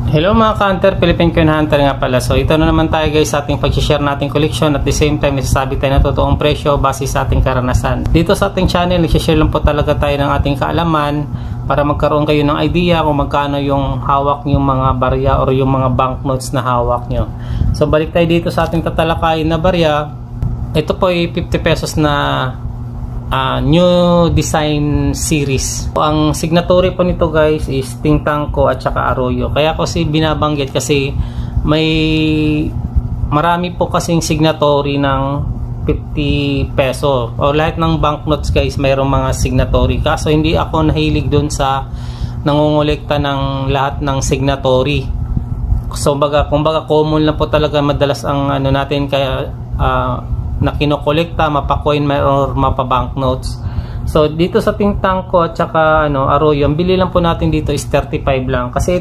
Hello mga ka-hunter, Philippine Coin Hunter nga pala. So ito na naman tayo guys sa ating pag-share nating collection, at the same time isasabi tayo ng totoong presyo base sa ating karanasan. Dito sa ating channel, i-share lang po talaga tayo ng ating kaalaman para magkaroon kayo ng idea kung magkano yung hawak yung mga barya or yung mga banknotes na hawak nyo. So balik tayo dito sa ating tatalakayin na barya. Ito po ay 50 pesos na new design series. Ang signatory po nito guys is Tingtangco at saka Arroyo. Kaya ko binabanggit kasi marami po kasing signatory ng 50 peso. O lahat ng banknotes guys mayroong mga signatory. Kaso hindi ako nahilig dun sa nangongolekta ng lahat ng signatory. So kumbaga common lang po talaga madalas ang ano natin, kaya na kinokolekta, mapa-coin or mapa-banknotes. So dito sa Tingtangco at saka Arroyo, ang bili lang po natin dito is 35 lang. Kasi